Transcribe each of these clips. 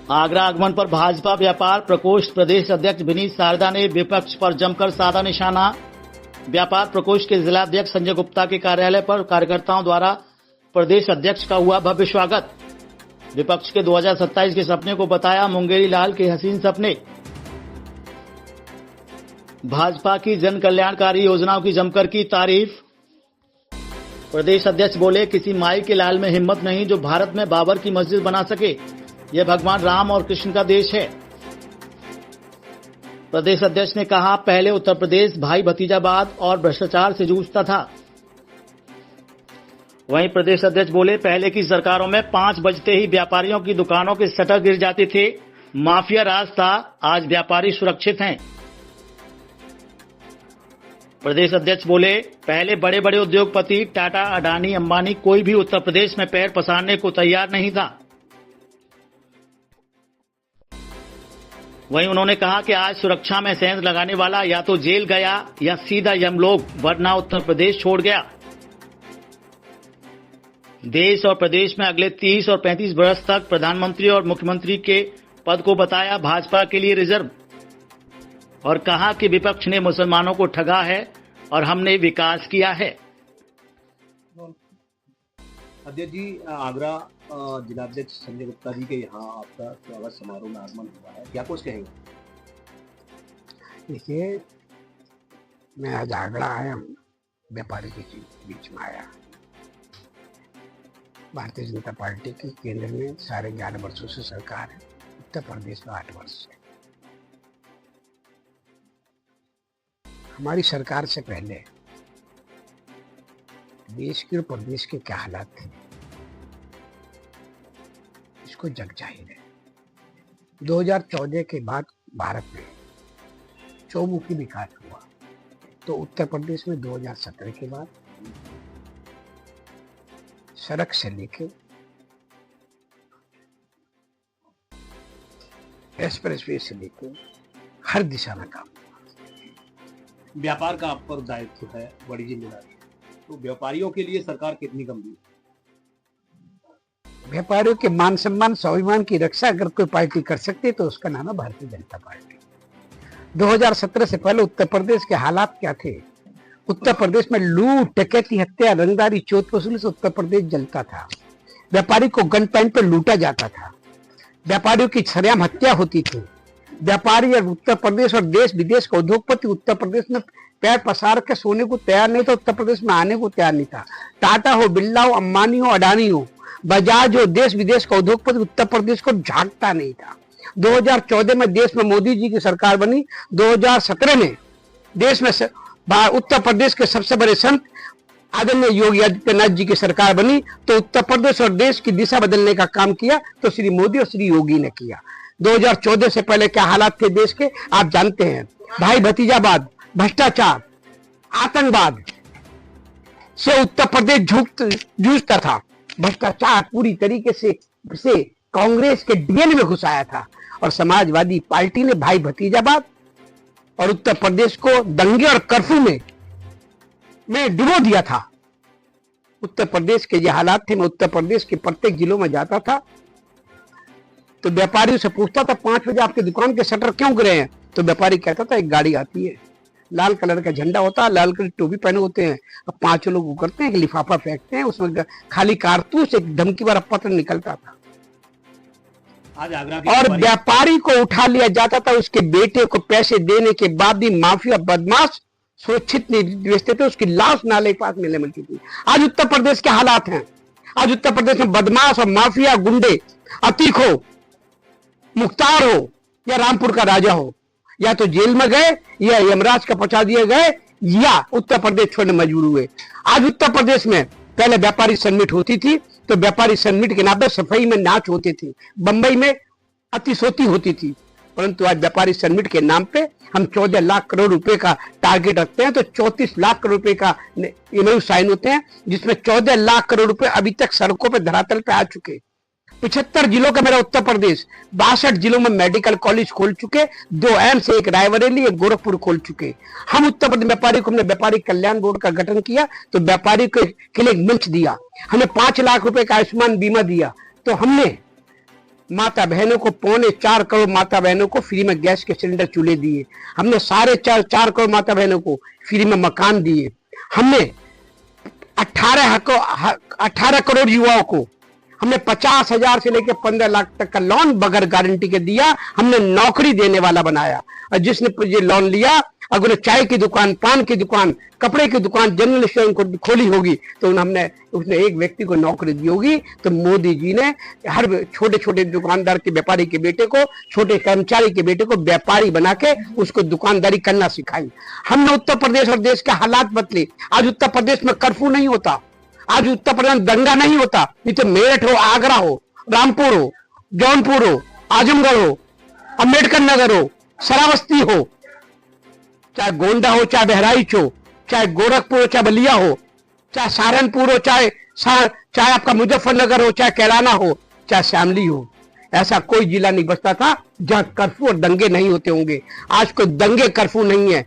आगरा आगमन पर भाजपा व्यापार प्रकोष्ठ प्रदेश अध्यक्ष विनीत शारदा ने विपक्ष पर जमकर साधा निशाना। व्यापार प्रकोष्ठ के जिलाध्यक्ष संजय गुप्ता के कार्यालय पर कार्यकर्ताओं द्वारा प्रदेश अध्यक्ष का हुआ भव्य स्वागत। विपक्ष के 2027 के सपने को बताया मुंगेरी लाल के हसीन सपने। भाजपा की जन कल्याणकारी योजनाओं की जमकर की तारीफ। प्रदेश अध्यक्ष बोले, किसी माई के लाल में हिम्मत नहीं जो भारत में बाबर की मस्जिद बना सके। यह भगवान राम और कृष्ण का देश है। प्रदेश अध्यक्ष ने कहा, पहले उत्तर प्रदेश भाई भतीजावाद और भ्रष्टाचार से जूझता था। वहीं प्रदेश अध्यक्ष बोले, पहले की सरकारों में 5 बजते ही व्यापारियों की दुकानों के शटर गिर जाते थे, माफिया राज था, आज व्यापारी सुरक्षित हैं। प्रदेश अध्यक्ष बोले, पहले बड़े बड़े उद्योगपति टाटा, अडानी, अंबानी कोई भी उत्तर प्रदेश में पैर पसारने को तैयार नहीं था। वहीं उन्होंने कहा कि आज सुरक्षा में सेंध लगाने वाला या तो जेल गया या सीधा यमलोक, वरना उत्तर प्रदेश छोड़ गया। देश और प्रदेश में अगले 30 और 35 वर्ष तक प्रधानमंत्री और मुख्यमंत्री के पद को बताया भाजपा के लिए रिजर्व, और कहा कि विपक्ष ने मुसलमानों को ठगा है और हमने विकास किया है। अध्यक्ष जी, आगरा जिलाध्यक्ष संजय गुप्ता जी के यहाँ आपका स्वागत समारोह में आगमन हुआ है, क्या कुछ कहेंगे? देखिए, मैं आज आगरा आया, व्यापारी के बीच में आया। भारतीय जनता पार्टी की केंद्र में 11.5 वर्षों से सरकार है, उत्तर प्रदेश में 8 वर्ष से। हमारी सरकार से पहले देश के और प्रदेश के क्या हालात थे, इसको जग जाहिर है। 2014 के बाद भारत में चौमुखी विकास हुआ, तो उत्तर प्रदेश में 2017 के बाद सड़क से लेके एक्सप्रेसवे से लेके हर दिशा में काम हुआ। व्यापार का आप पर दायित्व है, बड़ी जिम्मेदारी है, तो व्यापारियों के लिए सरकार कितनी गंभीर है? व्यापारियों के मान सम्मान स्वाभिमान की रक्षा अगर कोई पार्टी कर सकती है तो उसका नाम है भारतीय जनता पार्टी। 2017 से पहले उत्तर प्रदेश के हालात क्या थे? उत्तर प्रदेश में लूट, डकैती, हत्या, रंगदारी, चोट वसूली से उत्तर प्रदेश जलता था। व्यापारी को गन पॉइंट पर लूटा जाता था, व्यापारियों की सरेआम हत्या होती थी। व्यापारी और उत्तर प्रदेश और देश विदेश का उद्योगपति उत्तर प्रदेश में पैर पसार के सोने को तैयार नहीं था, उत्तर प्रदेश में आने को तैयार नहीं था। टाटा हो, बिरला हो, अंबानी हो, अडानी हो, बजाज हो, देश विदेश का उद्योगपति उत्तर प्रदेश को झांकता नहीं था। 2014 में देश में मोदी जी की सरकार बनी, 2017 में देश में उत्तर प्रदेश के सबसे बड़े संत आदरणीय योगी आदित्यनाथ जी की सरकार बनी, तो उत्तर प्रदेश और देश की दिशा बदलने का काम किया तो श्री मोदी और श्री योगी ने किया। 2014 से पहले क्या हालात थे देश के, आप जानते हैं। भाई भतीजावाद, भ्रष्टाचार, आतंकवाद से उत्तर प्रदेश जूझता था। भ्रष्टाचार पूरी तरीके से कांग्रेस के डीएनए में घुसाया था, और समाजवादी पार्टी ने भाई भतीजावाद और उत्तर प्रदेश को दंगे और कर्फ्यू में डुबो दिया था। उत्तर प्रदेश के ये हालात थे। मैं उत्तर प्रदेश के प्रत्येक जिलों में जाता था तो व्यापारियों से पूछता था, 5 बजे आपकी दुकान के शटर क्यों गिरे हैं? तो व्यापारी कहता था, एक गाड़ी आती है, लाल कलर का झंडा होता है, लाल कलर की टोपी पहने होते हैं, अब 5 लोग उकरते हैं, एक लिफाफा फेंकते हैं, उसमें खाली कारतूस, एक धमकी वाला पत्र निकलता था। आज आगरा और व्यापारी को उठा लिया जाता था, उसके बेटे को पैसे देने के बाद भी माफिया बदमाश सुरक्षित नहीं बेचते थे, उसकी लाश नाले के पास मिलने मिलती थी। आज उत्तर प्रदेश के हालात हैं। आज उत्तर प्रदेश में बदमाश और माफिया गुंडे, अतीक हो, मुख्तार हो या रामपुर का राजा हो, या तो जेल में गए या यमराज का पहुंचा दिए गए या उत्तर प्रदेश छोड़ने मजबूर हुए। आज उत्तर प्रदेश में पहले व्यापारी समिट होती थी तो व्यापारी समिट के नाम पे सफाई में नाच होती थी, बंबई में अतिशोती होती थी, परंतु आज व्यापारी समिट के नाम पे हम 14 लाख करोड़ रुपए का टारगेट रखते हैं, तो 34 लाख करोड़ रुपए का एमओयू साइन होते हैं, जिसमें 14 लाख करोड़ रुपए अभी तक सड़कों पे धरातल पे आ चुके। 75 जिलों का मेरा उत्तर प्रदेश, 62 जिलों में मेडिकल कॉलेज खोल चुके, 2 एम्स, एक रायबरेली, एक गोरखपुर खोल चुके। हम उत्तर प्रदेश व्यापारी को, हमने व्यापारी कल्याण बोर्ड का गठन किया तो व्यापारी के लिए एक मंच दिया, हमने 5 लाख रुपए का आयुष्मान बीमा दिया, तो हमने माता बहनों को 4.25 करोड़ माता बहनों को फ्री में गैस के सिलेंडर चूल्हे दिए। हमने 4.5 करोड़ माता बहनों को फ्री में मकान दिए। हमने 18 करोड़ युवाओं को हमने 50,000 से लेकर 15 लाख तक का लोन बगैर गारंटी के दिया। हमने नौकरी देने वाला बनाया। और जिसने ये लोन लिया, अगर चाय की दुकान, पान की दुकान, कपड़े की दुकान, जनरल स्टोर खोली होगी तो हमने उसने एक व्यक्ति को नौकरी दी होगी। तो मोदी जी ने हर छोटे छोटे दुकानदार के, व्यापारी के बेटे को, छोटे कर्मचारी के बेटे को व्यापारी बना के उसको दुकानदारी करना सिखाई। हमने उत्तर प्रदेश और देश के हालात बदले। आज उत्तर प्रदेश में कर्फ्यू नहीं होता, आज उत्तर प्रदेश में दंगा नहीं होता। नहीं तो मेरठ हो, आगरा हो, रामपुर हो, जौनपुर हो, आजमगढ़ हो, अम्बेडकर नगर हो, श्रावस्ती हो, चाहे गोंडा हो, चाहे बहराइच हो, चाहे गोरखपुर हो, चाहे बलिया हो, चाहे सहारनपुर हो, चाहे आपका मुजफ्फरनगर हो, चाहे कैराना हो, चाहे शामली हो, ऐसा कोई जिला नहीं बचता था जहां कर्फ्यू और दंगे नहीं होते होंगे। आज कोई दंगे कर्फ्यू नहीं है।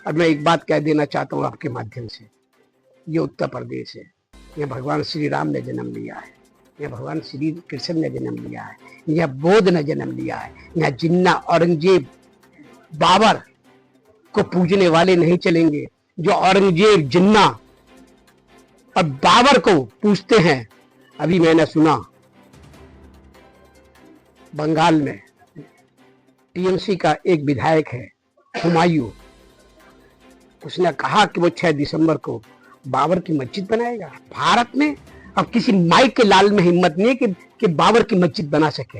और मैं एक बात कह देना चाहता हूं आपके माध्यम से, ये उत्तर प्रदेश है, यह भगवान श्री राम ने जन्म लिया है, यह भगवान श्री कृष्ण ने जन्म लिया है, यह बौद्ध ने जन्म लिया है। यह जिन्ना, औरंगजेब, बाबर को पूजने वाले नहीं चलेंगे। जो औरंगजेब, जिन्ना और बाबर को पूजते हैं, अभी मैंने सुना बंगाल में टीएमसी का एक विधायक है हुमायूं, उसने कहा कि वो 6 दिसंबर को बाबर की मस्जिद बनाएगा। भारत में अब किसी माइक के लाल में हिम्मत नहीं है कि बाबर की मस्जिद बना सके।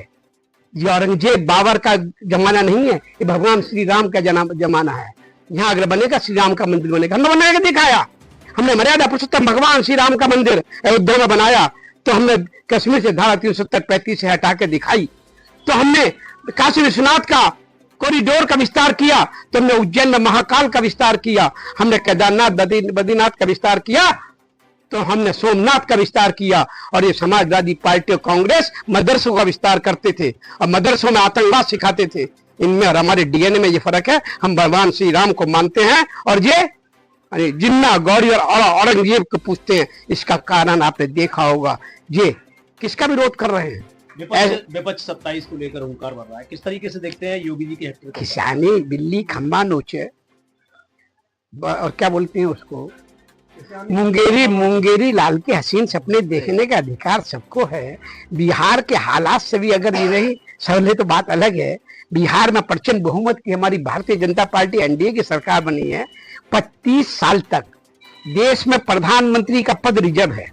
ये औरंगजेब, बाबर का जमाना नहीं है, ये भगवान श्री राम का जमाना है। यहाँ अगर बनेगा श्री राम का मंदिर बनेगा, हमने बना के दिखाया। हमने मर्यादा पुरुषोत्तम भगवान श्री राम का मंदिर अयोध्या में बनाया, तो हमने कश्मीर से धारा 370-35 से हटा के दिखाई। तो हमने काशी विश्वनाथ का कॉरिडोर का विस्तार किया, तो हमने उज्जैन में महाकाल का विस्तार किया, हमने केदारनाथ, बद्रीनाथ का विस्तार किया, तो हमने सोमनाथ का विस्तार किया। और ये समाजवादी पार्टी और कांग्रेस मदरसों का विस्तार करते थे और मदरसों में आतंकवाद सिखाते थे। इनमें और हमारे डीएनए में ये फर्क है। हम भगवान श्री राम को मानते हैं और ये जिन्ना, गौरी और औरंगजेब को पूछते हैं। इसका कारण आपने देखा होगा, ये किसका विरोध कर रहे हैं? विपक्ष 27 को लेकर हुंकार भर रहा है। किस तरीके से देखते हैं योगी जी की हत्या? किसानी बिल्ली खंबा नोचे, और क्या बोलते हैं उसको, मुंगेरी लाल के हसीन सपने देखने का अधिकार सबको है। बिहार के हालात से भी अगर ये नहीं सहले तो बात अलग है। बिहार में प्रचंड बहुमत की हमारी भारतीय जनता पार्टी एनडीए की सरकार बनी है। 25 साल तक देश में प्रधानमंत्री का पद रिजर्व है।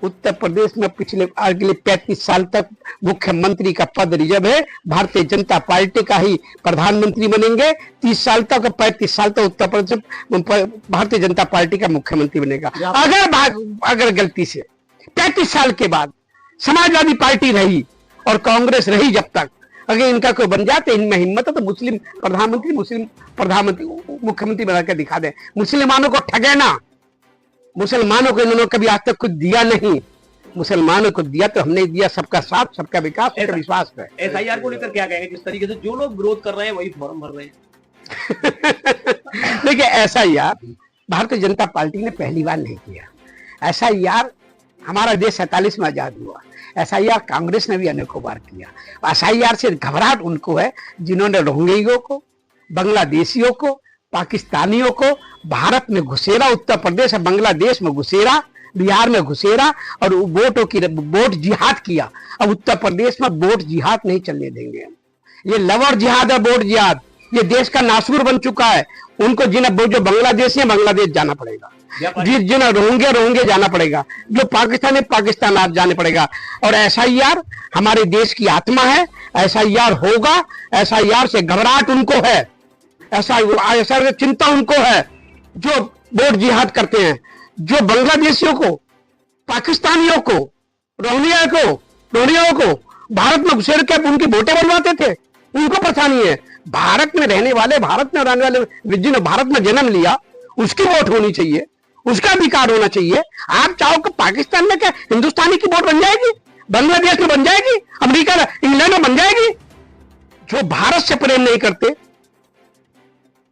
उत्तर प्रदेश में पिछले अगले 35 साल तक मुख्यमंत्री का पद रिजर्व है। भारतीय जनता पार्टी का ही प्रधानमंत्री बनेंगे 30 साल तक, 35 साल तक उत्तर प्रदेश भारतीय जनता पार्टी का मुख्यमंत्री बनेगा। अगर गलती से 35 साल के बाद समाजवादी पार्टी रही और कांग्रेस रही, जब तक अगर इनका कोई बन जाते, इनमें हिम्मत है तो मुस्लिम प्रधानमंत्री मुख्यमंत्री बनाकर दिखा दे। मुसलमानों को ठगे ना, मुसलमानों को इन्होंने कभी आज तक कुछ दिया नहीं। मुसलमानों को दिया तो हमने दिया, सबका साथ, सबका विकास, सबका विश्वास है। एसआईआर को लेकर क्या कहेंगे? जिस तरीके से जो लोग विरोध कर रहे हैं वही फॉर्म भर रहे हैं। देखिए, एसआईआर भारतीय जनता पार्टी ने पहली बार नहीं किया। एसआईआर हमारा देश 47 में आजाद हुआ। एसआईआर कांग्रेस ने भी अनेकों बार किया। एसआईआर से घबराहट उनको है जिन्होंने रोहिंग्यों को, बांग्लादेशियों को, पाकिस्तानियों को भारत में घुसेरा, उत्तर प्रदेश और बांग्लादेश में घुसेरा, बिहार में घुसेरा और वोट जिहाद किया। अब उत्तर प्रदेश में वोट जिहाद नहीं चलने देंगे। ये लवर जिहाद है, वोट जिहाद, ये देश का नासूर बन चुका है। उनको जो बांग्लादेशी है बांग्लादेश जाना पड़ेगा, जिन्हें रोहिंग्या जाना पड़ेगा, जो पाकिस्तान आप जाने पड़ेगा। और एसआईआर हमारे देश की आत्मा है। एसआईआर होगा। एसआईआर से घबराहट उनको है, ऐसा चिंता उनको है जो वोट जिहाद करते हैं, जो बांग्लादेशियों को, पाकिस्तानियों को, रोहिंग्याओं को भारत में घुसेर के उनकी वोटें बनवाते थे। उनको परेशानी है। भारत में रहने वाले, भारत में रहने वाले, जिन्होंने भारत में जन्म लिया, उसकी वोट होनी चाहिए, उसका अधिकार होना चाहिए। आप चाहो कि पाकिस्तान में क्या हिंदुस्तानी की वोट बन जाएगी, बांग्लादेश में बन जाएगी, अमेरिका, इंग्लैंड में बन जाएगी? जो भारत से प्रेम नहीं करते,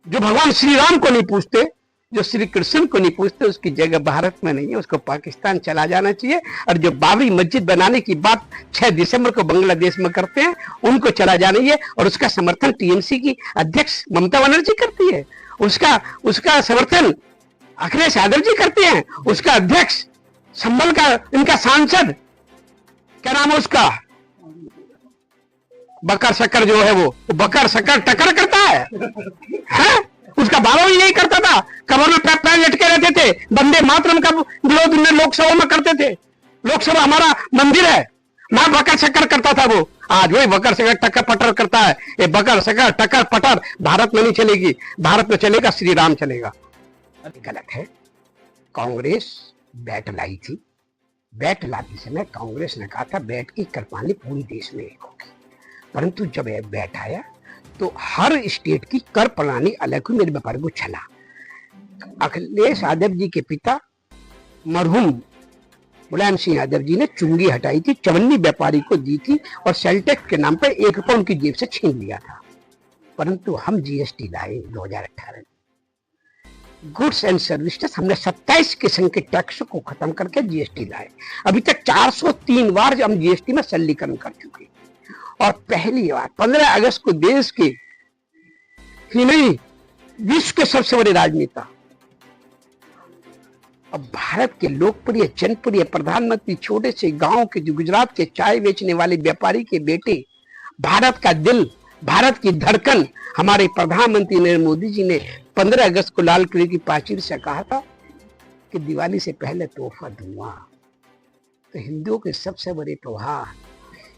जो भगवान श्री राम को नहीं पूछते, जो श्री कृष्ण को नहीं पूछते उसकी जगह भारत में नहीं है, उसको पाकिस्तान चला जाना चाहिए। और जो बाबरी मस्जिद बनाने की बात 6 दिसंबर को बांग्लादेश में करते हैं उनको चला जाना चाहिए। और उसका समर्थन टीएमसी की अध्यक्ष ममता बनर्जी करती है, उसका समर्थन अखिलेश यादव जी करते हैं, उसका अध्यक्ष संभल का इनका सांसद क्या नाम है उसका, बकर शक्कर जो है वो बकर शक्कर टक्कर करता है? उसका बाबा भी यही करता था, कमर में पैर लटके रहते थे, वंदे मातरम का विरोध में लोकसभा में करते थे। लोकसभा हमारा मंदिर है, मैं बकर शक्कर करता था वो, आज वही बकर शक्कर टक्कर पटर करता है। ये बकर शक्कर टक्कर पटर भारत में नहीं चलेगी, भारत में चलेगा श्री राम चलेगा। गलत है। कांग्रेस बैट लाई थी, बैट लाते समय कांग्रेस ने कहा था बैट की करपानी पूरी देश में एक होगी, परंतु जब यह बैट आया तो हर स्टेट की कर प्रणाली अलग हुई। मेरे व्यापारी को छला। अखिलेश यादव जी के पिता मरहूम मुलायम सिंह यादव जी ने चुंगी हटाई थी, चवन्नी व्यापारी को दी थी और सेल्टेक्स के नाम पर 1 रुपया उनकी जेब से छीन लिया था। परंतु हम जीएसटी लाए 2018 में, गुड्स एंड सर्विस टैक्स, हमने 27 किस्म के टैक्स को खत्म करके जीएसटी लाए। अभी तक 403 बार हम जीएसटी में सरलीकरण कर चुके और पहली बार 15 अगस्त को देश के ही नहीं विश्व के सबसे बड़े राजनेता अब भारत के लोकप्रिय जनप्रिय प्रधानमंत्री छोटे से गांव के जो गुजरात के चाय बेचने वाले व्यापारी के बेटे, भारत का दिल, भारत की धड़कन हमारे प्रधानमंत्री नरेंद्र मोदी जी ने 15 अगस्त को लाल किले की प्राचीर से कहा था कि दिवाली से पहले तोहफा दूंगा। तो हिंदुओं के सबसे बड़े त्योहार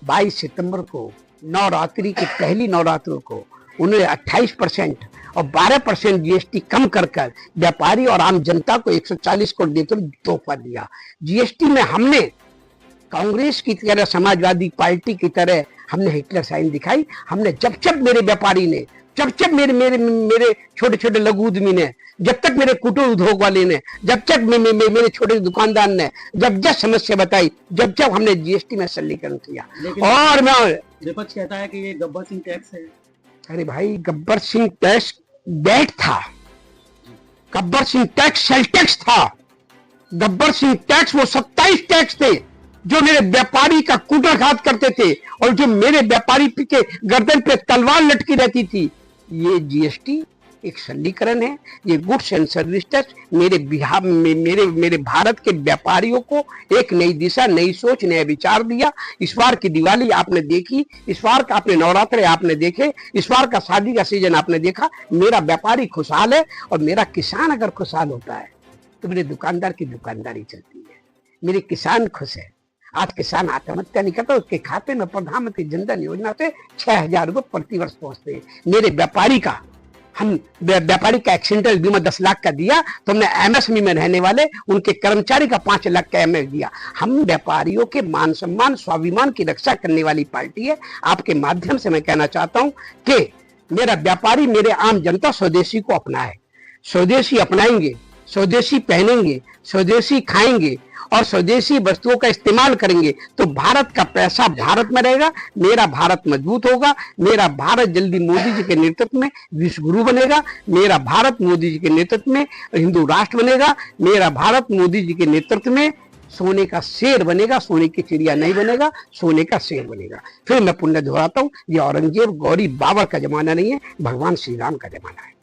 22 सितंबर को नवरात्रि के पहली नवरात्रों को उन्होंने 28% और 12% जीएसटी कम कर व्यापारी और आम जनता को 140 करोड़ देकर तोहफा दिया। जीएसटी में हमने कांग्रेस की तरह, समाजवादी पार्टी की तरह हमने हिटलर साइन दिखाई। हमने जब मेरे व्यापारी ने, जब मेरे छोटे छोटे लघु उद्यमी ने, जब तक मेरे कुटीर उद्योग वाले ने, जब तक मेरे छोटे दुकानदार ने जब समस्या बताई, जब हमने जीएसटी में सरलीकरण किया। और मैं विपक्ष कहता है कि ये गब्बर सिंह टैक्स है। अरे भाई, गब्बर सिंह टैक्स बैट था, Gabbar Singh tax sale tax था। गब्बर सिंह टैक्स वो 27 टैक्स थे जो मेरे व्यापारी का कुटाघात करते थे और जो मेरे व्यापारी के गर्दन पे तलवार लटकी रहती थी। ये जीएसटी एक सरलीकरण है, ये गुड्स एंड सर्विस टैक्स मेरे भारत के व्यापारियों को एक नई दिशा, नई सोच, नया विचार दिया। इस बार की दिवाली आपने देखी, इस बार का आपने नवरात्रे आपने देखे, इस बार का शादी का सीजन आपने देखा। मेरा व्यापारी खुशहाल है और मेरा किसान अगर खुशहाल होता है तो मेरे दुकानदार की दुकानदारी चलती है, मेरे किसान खुश है। आज किसान आत्महत्या नहीं करता, उसके खाते में प्रधानमंत्री जनधन योजना से 6,000 रुपए प्रति वर्ष पहुंचते हैं। मेरे व्यापारी का एक्सीडेंटल बीमा 10 लाख का दिया तो हमने एमएसएमई में रहने वाले उनके कर्मचारी का 5 लाख का एमएस दिया। हम व्यापारियों के मान सम्मान, स्वाभिमान की रक्षा करने वाली पार्टी है। आपके माध्यम से मैं कहना चाहता हूं कि मेरा व्यापारी, मेरे आम जनता स्वदेशी को अपनाए, स्वदेशी अपनाएंगे, स्वदेशी पहनेंगे, स्वदेशी खाएंगे और स्वदेशी वस्तुओं का इस्तेमाल करेंगे तो भारत का पैसा भारत में रहेगा, मेरा भारत मजबूत होगा, मेरा भारत जल्दी मोदी जी के नेतृत्व में विश्व गुरु बनेगा, मेरा भारत मोदी जी के नेतृत्व में हिंदू राष्ट्र बनेगा, मेरा भारत मोदी जी के नेतृत्व में सोने का शेर बनेगा, सोने की चिड़िया नहीं बनेगा, सोने का शेर बनेगा। फिर मैं पुण्य दोहराता हूं, ये औरंगजेब, गौरी, बाबर का जमाना नहीं है, भगवान श्री राम का जमाना है।